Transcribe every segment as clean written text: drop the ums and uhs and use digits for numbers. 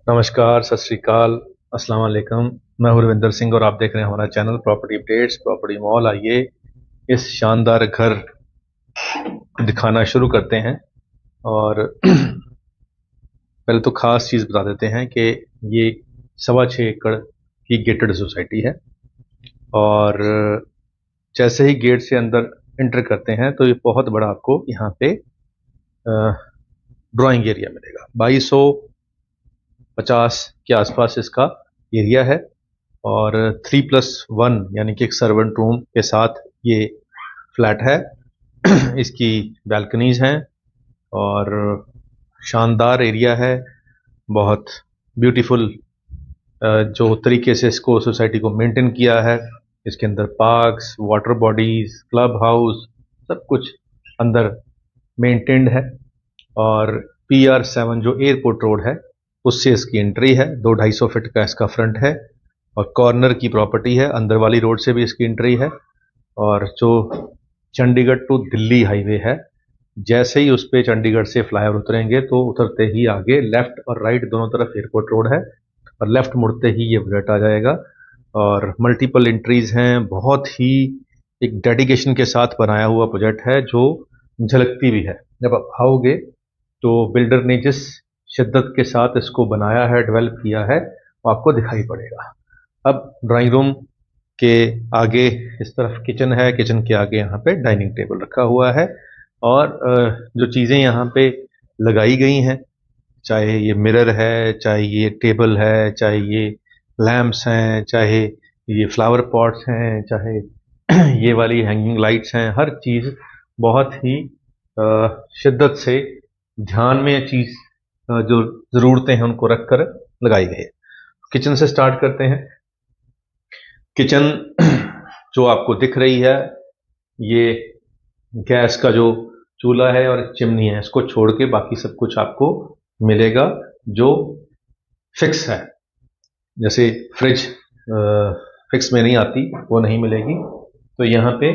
नमस्कार, सत श्री अकाल, अस्सलाम वालेकुम। मैं हूं रविंदर सिंह और आप देख रहे हैं हमारा channel property updates property mall. आइए इस शानदार घर दिखाना शुरू करते हैं। और पहले तो खास चीज़ बता देते हैं कि ये 6.25 एकड़ की गेटेड सोसाइटी है। और जैसे ही गेट से अंदर एंटर करते हैं तो ये बहुत बड़ा आपको यहाँ पे ड्राइंग एरिया मिलेगा। 2250 के आसपास इसका एरिया है और 3+1 यानी कि एक सर्वेंट रूम के साथ ये फ्लैट है। इसकी बैल्कनीज हैं और शानदार एरिया है, बहुत ब्यूटीफुल। जो तरीके से इसको सोसाइटी को मेंटेन किया है, इसके अंदर parks, water bodies, club house, सब कुछ अंदर मेंटेन्ड है। और PR7 जो एयरपोर्ट रोड है उससे इसकी एंट्री है। 200-250 फीट का इसका फ्रंट है और कॉर्नर की प्रॉपर्टी है। अंदर वाली रोड से भी इसकी एंट्री है। और जो चंडीगढ़ टू दिल्ली हाईवे है, जैसे ही उस पे चंडीगढ़ से फ्लाईओवर उतरेंगे तो उतरते ही आगे लेफ्ट और राइट दोनों तरफ एयरपोर्ट रोड है और लेफ्ट मुड़ते ही ये प्रोजेक्ट आ जाएगा। और मल्टीपल एंट्रीज हैं, बहुत ही एक डेडिकेशन के साथ बनाया हुआ प्रोजेक्ट है जो झलकती भी है। जब आप आओगे तो बिल्डर ने जिस शिद्दत के साथ इसको बनाया है, डेवलप किया है, वो आपको दिखाई पड़ेगा। अब ड्राइंग रूम के आगे इस तरफ किचन है, किचन के आगे यहाँ पे डाइनिंग टेबल रखा हुआ है। और जो चीज़ें यहाँ पे लगाई गई हैं, चाहे ये मिरर है, चाहे ये टेबल है, चाहे ये लैम्प्स हैं, चाहे ये फ्लावर पॉट्स हैं, चाहे ये वाली हैंगिंग लाइट्स हैं, हर चीज़ बहुत ही शिद्दत से ध्यान में चीज़ जो ज़रूरतें हैं उनको रखकर लगाई गई है। किचन से स्टार्ट करते हैं। किचन जो आपको दिख रही है, ये गैस का जो चूल्हा है और चिमनी है, इसको छोड़ के बाकी सब कुछ आपको मिलेगा जो फिक्स है। जैसे फ्रिज फिक्स में नहीं आती, वो नहीं मिलेगी। तो यहाँ पे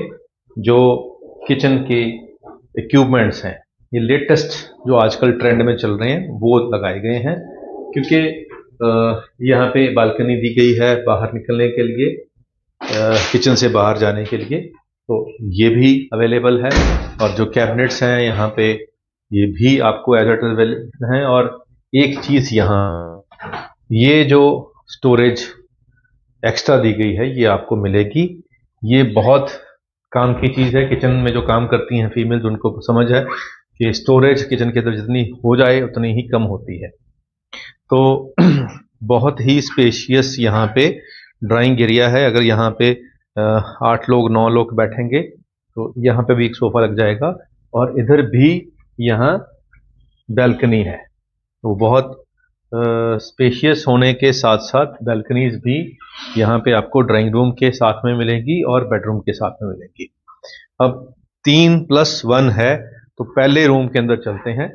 जो किचन के इक्विपमेंट्स हैं, ये लेटेस्ट जो आजकल ट्रेंड में चल रहे हैं वो लगाए गए हैं। क्योंकि यहाँ पे बालकनी दी गई है बाहर निकलने के लिए, किचन से बाहर जाने के लिए, तो ये भी अवेलेबल है। और जो कैबिनेट्स हैं यहाँ पे, ये भी आपको एज इट अवेलेबल हैं। और एक चीज़ यहाँ, ये जो स्टोरेज एक्स्ट्रा दी गई है ये आपको मिलेगी। ये बहुत काम की चीज़ है। किचन में जो काम करती हैं फीमेल्स, उनको समझ है कि स्टोरेज किचन के अंदर जितनी हो जाए उतनी ही कम होती है। तो बहुत ही स्पेशियस यहाँ पे ड्राइंग एरिया है। अगर यहाँ पे 8 लोग 9 लोग बैठेंगे तो यहाँ पे भी एक सोफा लग जाएगा। और इधर भी यहाँ बैल्कनी है, तो बहुत स्पेशियस होने के साथ साथ बैल्कनीज भी यहाँ पे आपको ड्राइंग रूम के साथ में मिलेगी और बेडरूम के साथ में मिलेगी। अब 3+1 है, तो पहले रूम के अंदर चलते हैं।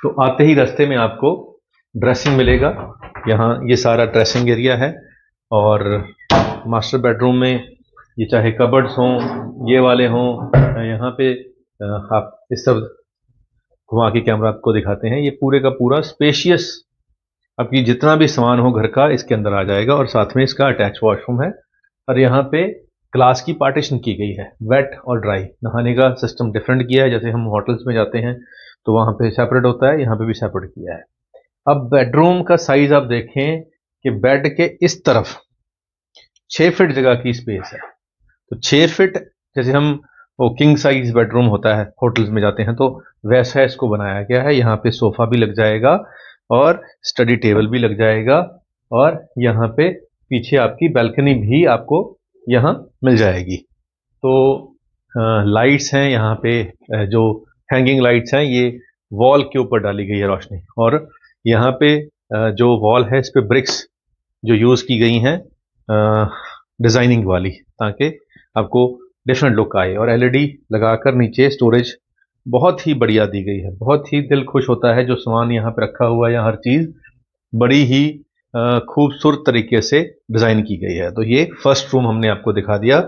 तो आते ही रास्ते में आपको ड्रेसिंग मिलेगा। यहाँ ये सारा ड्रेसिंग एरिया है। और मास्टर बेडरूम में ये चाहे कबर्ड्स हों, ये वाले हों, यहाँ पे आप इस सब घुमा के कैमरा आपको दिखाते हैं। ये पूरे का पूरा स्पेशियस, आपकी जितना भी सामान हो घर का इसके अंदर आ जाएगा। और साथ में इसका अटैच वॉशरूम है। और यहाँ पे ग्लास की पार्टीशन की गई है, वेट और ड्राई। नहाने का सिस्टम डिफरेंट किया है, जैसे हम होटल्स में जाते हैं तो वहाँ पे सेपरेट होता है, यहाँ पे भी सेपरेट किया है। अब बेडरूम का साइज आप देखें कि बेड के इस तरफ 6 फीट जगह की स्पेस है। तो 6 फीट, जैसे हम वो किंग साइज बेडरूम होता है होटल्स में जाते हैं, तो वैसा इसको बनाया गया है। यहाँ पे सोफा भी लग जाएगा और स्टडी टेबल भी लग जाएगा। और यहाँ पे पीछे आपकी बैल्कनी भी आपको यहाँ मिल जाएगी। तो लाइट्स हैं यहाँ पे, जो हैंगिंग लाइट्स हैं ये वॉल के ऊपर डाली गई है रोशनी। और यहाँ पे जो वॉल है इस पे ब्रिक्स जो यूज़ की गई हैं डिज़ाइनिंग वाली, ताकि आपको डिफरेंट लुक आए। और LED लगाकर नीचे स्टोरेज बहुत ही बढ़िया दी गई है। बहुत ही दिल खुश होता है जो सामान यहाँ पे रखा हुआ है। यहाँ हर चीज़ बड़ी ही खूबसूरत तरीके से डिज़ाइन की गई है। तो ये फर्स्ट रूम हमने आपको दिखा दिया।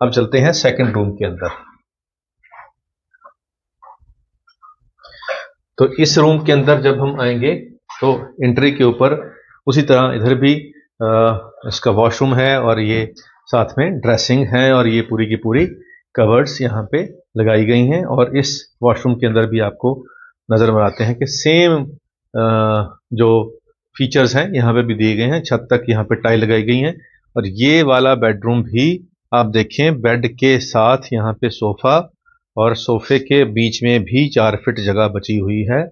अब चलते हैं सेकंड रूम के अंदर। तो इस रूम के अंदर जब हम आएंगे तो एंट्री के ऊपर उसी तरह इधर भी इसका वॉशरूम है और ये साथ में ड्रेसिंग है और ये पूरी की पूरी कवर्ड्स यहाँ पे लगाई गई हैं। और इस वॉशरूम के अंदर भी आपको नजर में आते हैं कि सेम जो फीचर्स हैं यहाँ पे भी दिए गए हैं। छत तक यहाँ पे टाइल लगाई गई हैं। और ये वाला बेडरूम भी आप देखें, बेड के साथ यहाँ पे सोफा और सोफे के बीच में भी 4 फीट जगह बची हुई है।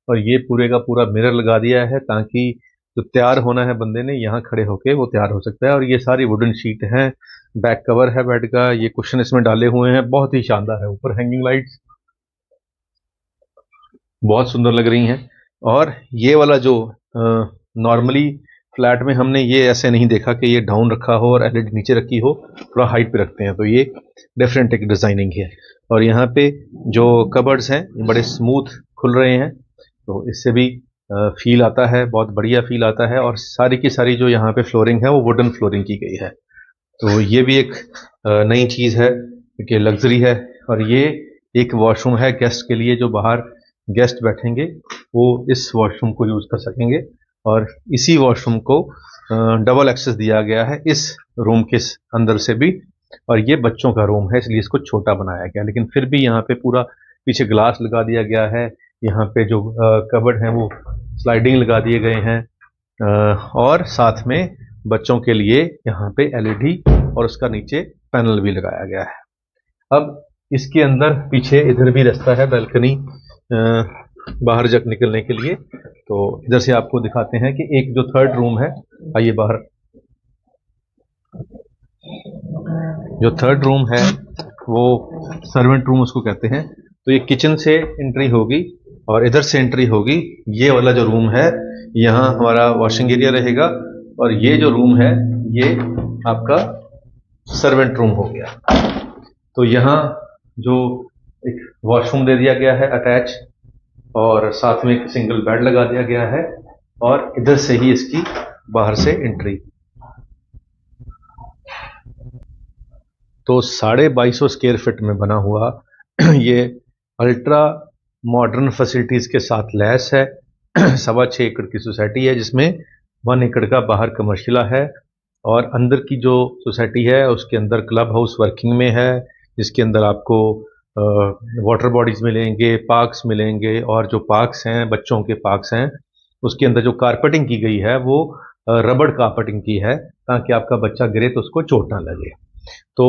और ये पूरे का पूरा मिरर लगा दिया है ताकि जो तैयार होना है बंदे ने यहाँ खड़े होके वो तैयार हो सकता है। और ये सारी वुडन शीट है, बैक कवर है बेड का, ये कुशन इसमें डाले हुए हैं, बहुत ही शानदार है। ऊपर हैंगिंग लाइट्स बहुत सुंदर लग रही हैं। और ये वाला जो नॉर्मली फ्लैट में हमने ये ऐसे नहीं देखा कि ये डाउन रखा हो और एलईडी नीचे रखी हो, थोड़ा हाइट पे रखते हैं, तो ये डिफरेंट एक डिजाइनिंग है। और यहाँ पे जो कबर्ड्स हैं ये बड़े स्मूथ खुल रहे हैं, तो इससे भी फील आता है, बहुत बढ़िया फील आता है। और सारी की सारी जो यहाँ पे फ्लोरिंग है वो वुडन फ्लोरिंग की गई है, तो ये भी एक नई चीज़ है क्योंकि लग्जरी है। और ये एक वॉशरूम है गेस्ट के लिए, जो बाहर गेस्ट बैठेंगे वो इस वॉशरूम को यूज़ कर सकेंगे। और इसी वॉशरूम को डबल एक्सेस दिया गया है इस रूम के अंदर से भी। और ये बच्चों का रूम है इसलिए इसको छोटा बनाया गया, लेकिन फिर भी यहाँ पे पूरा पीछे ग्लास लगा दिया गया है। यहाँ पे जो कबर्ड हैं वो स्लाइडिंग लगा दिए गए हैं। और साथ में बच्चों के लिए यहाँ पे एलईडी और उसका नीचे पैनल भी लगाया गया है। अब इसके अंदर पीछे इधर भी रास्ता है बैल्कनी बाहर जग निकलने के लिए, तो इधर से आपको दिखाते हैं कि एक जो थर्ड रूम है, आइए बाहर। जो थर्ड रूम है वो सर्वेंट रूम उसको कहते हैं। तो ये किचन से एंट्री होगी और इधर से एंट्री होगी। ये वाला जो रूम है यहाँ हमारा वॉशिंग एरिया रहेगा और ये जो रूम है ये आपका सर्वेंट रूम हो गया। तो यहाँ जो एक वॉशरूम दे दिया गया है अटैच और साथ में एक सिंगल बेड लगा दिया गया है और इधर से ही इसकी बाहर से एंट्री। तो 2250 स्क्वायर फीट में बना हुआ ये अल्ट्रा मॉडर्न फैसिलिटीज के साथ लैस है। 6.25 एकड़ की सोसाइटी है जिसमें 1 एकड़ का बाहर कमर्शियल है और अंदर की जो सोसाइटी है उसके अंदर क्लब हाउस वर्किंग में है, जिसके अंदर आपको वाटर बॉडीज मिलेंगे, पार्क्स मिलेंगे। और जो पार्क्स हैं, बच्चों के पार्क्स हैं, उसके अंदर जो कारपेटिंग की गई है वो रबड़ कारपेटिंग की है ताकि आपका बच्चा गिरे तो उसको चोट ना लगे। तो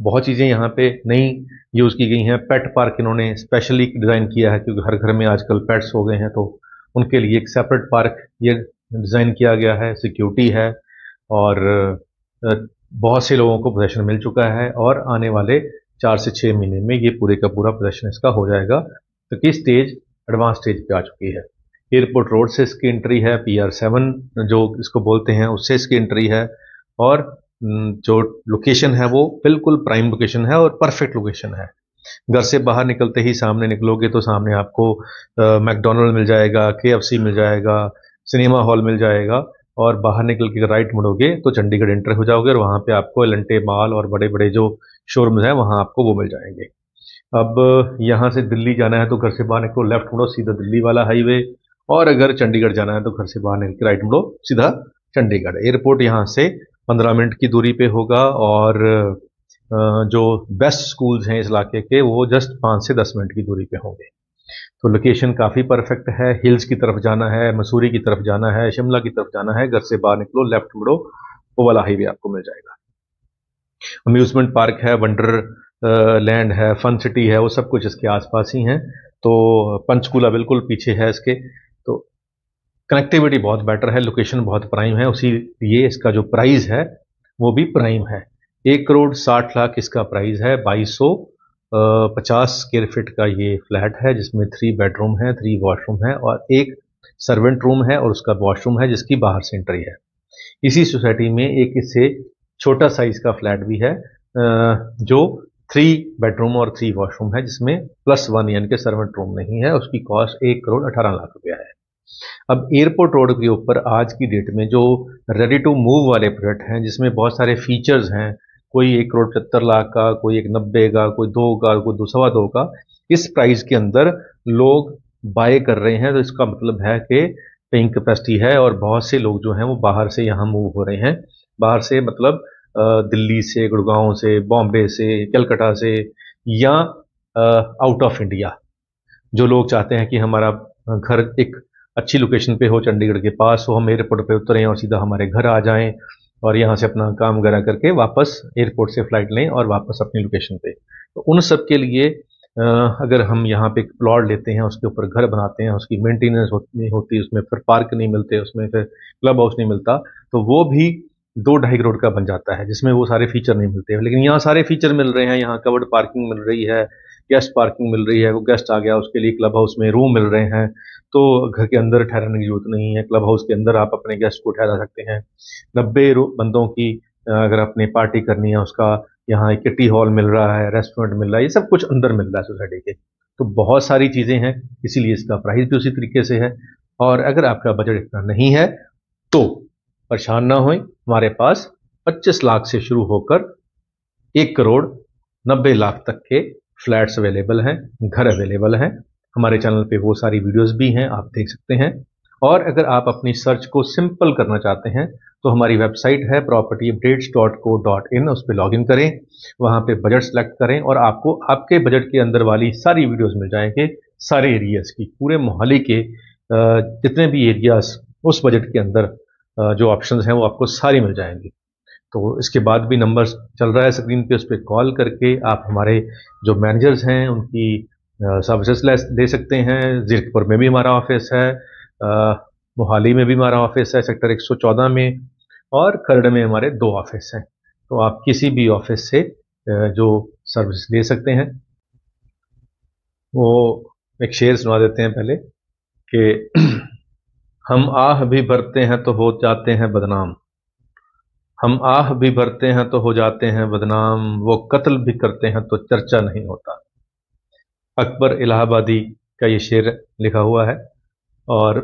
बहुत चीज़ें यहाँ पे नई यूज़ की गई हैं। पेट पार्क इन्होंने स्पेशली डिज़ाइन किया है क्योंकि हर घर में आजकल पेट्स हो गए हैं, तो उनके लिए एक सेपरेट पार्क ये डिज़ाइन किया गया है। सिक्योरिटी है और बहुत से लोगों को पोजेशन मिल चुका है और आने वाले 4 से 6 महीने में ये पूरे का पूरा पोजेशन इसका हो जाएगा। तो किस स्टेज, एडवांस स्टेज पे आ चुकी है। एयरपोर्ट रोड से इसकी एंट्री है, PR7 जो इसको बोलते हैं उससे इसकी एंट्री है। और जो लोकेशन है वो बिल्कुल प्राइम लोकेशन है और परफेक्ट लोकेशन है। घर से बाहर निकलते ही सामने निकलोगे तो सामने आपको मैकडोनल्ड मिल जाएगा, KFC मिल जाएगा, सिनेमा हॉल मिल जाएगा। और बाहर निकल के राइट मुड़ोगे तो चंडीगढ़ एंटर हो जाओगे और वहाँ पे आपको एल&टे मॉल और बड़े बड़े जो शोरूम्स हैं वहाँ आपको वो मिल जाएंगे। अब यहाँ से दिल्ली जाना है तो घर से बाहर निकलो, लेफ्ट मुड़ो सीधा दिल्ली वाला हाईवे। और अगर चंडीगढ़ जाना है तो घर से बाहर निकल के राइट मुड़ो सीधा चंडीगढ़। एयरपोर्ट यहाँ से 15 मिनट की दूरी पे होगा और जो बेस्ट स्कूल्स हैं इस इलाके के वो जस्ट 5 से 10 मिनट की दूरी पे होंगे। तो लोकेशन काफ़ी परफेक्ट है। हिल्स की तरफ जाना है, मसूरी की तरफ जाना है, शिमला की तरफ जाना है, घर से बाहर निकलो, लेफ्ट मुड़ो, वो वाला हाईवे आपको मिल जाएगा। अम्यूजमेंट पार्क है, वंडर लैंड है, फन सिटी है, वो सब कुछ इसके आसपास ही हैं। तो पंचकूला बिल्कुल पीछे है इसके। तो कनेक्टिविटी बहुत बेटर है, लोकेशन बहुत प्राइम है, उसी लिए इसका जो प्राइस है वो भी प्राइम है। 1,60,00,000 इसका प्राइस है। 2250 स्क्वायर फीट का ये फ्लैट है जिसमें 3 बेडरूम है, 3 वॉशरूम है और एक सर्वेंट रूम है और उसका वॉशरूम है जिसकी बाहर से एंट्री है। इसी सोसाइटी में एक इससे छोटा साइज का फ्लैट भी है जो 3 बेडरूम और 3 वॉशरूम है जिसमें +1 यानी कि सर्वेंट रूम नहीं है। उसकी कॉस्ट 1,18,00,000 रुपया है। अब एयरपोर्ट रोड के ऊपर आज की डेट में जो रेडी टू मूव वाले प्रोजेक्ट हैं जिसमें बहुत सारे फीचर्स हैं, कोई 1,75,00,000 का, कोई 1,90,000 का, कोई 2 का, कोई 2 सवा 2 का, इस प्राइस के अंदर लोग बाय कर रहे हैं, तो इसका मतलब है कि पेइंग कैपेसिटी है और बहुत से लोग जो हैं वो बाहर से यहाँ मूव हो रहे हैं। बाहर से मतलब दिल्ली से, गुड़गांव से, बॉम्बे से, कलकत्ता से, या आउट ऑफ इंडिया। जो लोग चाहते हैं कि हमारा घर एक अच्छी लोकेशन पे हो, चंडीगढ़ के पास हो, हम एयरपोर्ट पे उतरें और सीधा हमारे घर आ जाएं और यहाँ से अपना काम वगैरह करके वापस एयरपोर्ट से फ्लाइट लें और वापस अपनी लोकेशन पे। तो उन सब के लिए अगर हम यहाँ पे एक प्लॉट लेते हैं, उसके ऊपर घर बनाते हैं, उसकी मेंटेनेंस होती है, उसमें फिर पार्क नहीं मिलते, उसमें फिर क्लब हाउस नहीं मिलता, तो वो भी 2-2.5 करोड़ का बन जाता है, जिसमें वो सारे फीचर नहीं मिलते। लेकिन यहाँ सारे फीचर मिल रहे हैं, यहाँ कवर्ड पार्किंग मिल रही है, गेस्ट पार्किंग मिल रही है, वो गेस्ट आ गया उसके लिए क्लब हाउस में रूम मिल रहे हैं, तो घर के अंदर ठहरने की जरूरत नहीं है, क्लब हाउस के अंदर आप अपने गेस्ट को ठहरा सकते हैं। 90 बंदों की अगर अपनी पार्टी करनी है, उसका यहाँ एक किटी हॉल मिल रहा है, रेस्टोरेंट मिल रहा है, ये सब कुछ अंदर मिल रहा है सोसाइटी के। तो बहुत सारी चीज़ें हैं, इसीलिए इसका प्राइस भी उसी तरीके से है। और अगर आपका बजट इतना नहीं है तो परेशान ना हों, हमारे पास 25 लाख से शुरू होकर 1 करोड़ 90 लाख तक के फ्लैट्स अवेलेबल हैं, घर अवेलेबल हैं। हमारे चैनल पे वो सारी वीडियोस भी हैं, आप देख सकते हैं। और अगर आप अपनी सर्च को सिंपल करना चाहते हैं तो हमारी वेबसाइट है propertyupdates.co.in, उस पर लॉगिन करें, वहाँ पे बजट सेलेक्ट करें और आपको आपके बजट के अंदर वाली सारी वीडियोस मिल जाएंगे, सारे एरियाज की, पूरे मोहाली के जितने भी एरियाज उस बजट के अंदर जो ऑप्शंस हैं वो आपको सारी मिल जाएंगी। तो इसके बाद भी नंबर चल रहा है स्क्रीन पे, उस पर कॉल करके आप हमारे जो मैनेजर्स हैं उनकी सर्विसेज ले सकते हैं। जीरकपुर में भी हमारा ऑफिस है, मोहाली में भी हमारा ऑफिस है सेक्टर 114 में, और खरड़ में हमारे 2 ऑफिस हैं। तो आप किसी भी ऑफिस से जो सर्विस ले सकते हैं। वो एक शेर सुना देते हैं पहले कि हम आह भी भरते हैं तो हो जाते हैं बदनाम, हम आह भी भरते हैं तो हो जाते हैं बदनाम, वो कत्ल भी करते हैं तो चर्चा नहीं होता। अकबर इलाहाबादी का ये शेर लिखा हुआ है और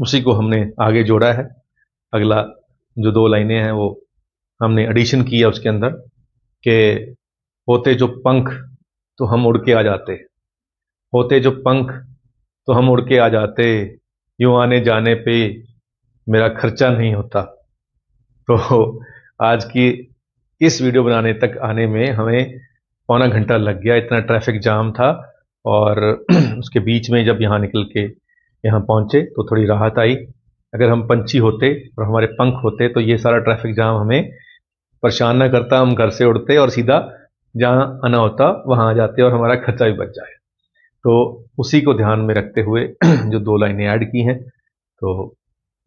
उसी को हमने आगे जोड़ा है। अगला जो 2 लाइनें हैं वो हमने एडिशन किया उसके अंदर कि होते जो पंख तो हम उड़ के आ जाते, होते जो पंख तो हम उड़ के आ जाते, यूं आने जाने पे मेरा खर्चा नहीं होता। तो आज की इस वीडियो बनाने तक आने में हमें पौना घंटा लग गया, इतना ट्रैफिक जाम था। और उसके बीच में जब यहाँ निकल के यहाँ पहुँचे तो थोड़ी राहत आई। अगर हम पंछी होते और हमारे पंख होते तो ये सारा ट्रैफिक जाम हमें परेशान ना करता, हम घर से उड़ते और सीधा जहाँ आना होता वहाँ आ जाते और हमारा खर्चा भी बच जाए। तो उसी को ध्यान में रखते हुए जो 2 लाइनें ऐड की हैं, तो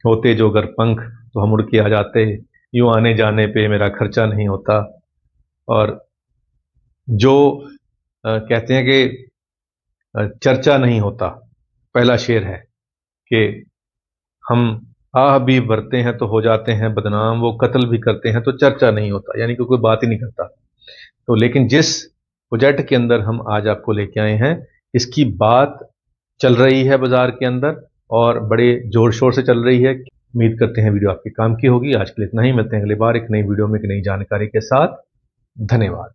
होते जो अगर पंख तो हम उड़ के आ जाते, यूं आने जाने पे मेरा खर्चा नहीं होता। और जो कहते हैं कि चर्चा नहीं होता, पहला शेर है कि हम आह भी भरते हैं तो हो जाते हैं बदनाम, वो कत्ल भी करते हैं तो चर्चा नहीं होता, यानी कि कोई बात ही नहीं करता। तो लेकिन जिस प्रोजेक्ट के अंदर हम आज आपको लेके आए हैं, इसकी बात चल रही है बाजार के अंदर और बड़े जोर शोर से चल रही है। उम्मीद करते हैं वीडियो आपके काम की होगी। आज के लिए इतना ही, मिलते हैं अगली बार एक नई वीडियो में एक नई जानकारी के साथ। धन्यवाद।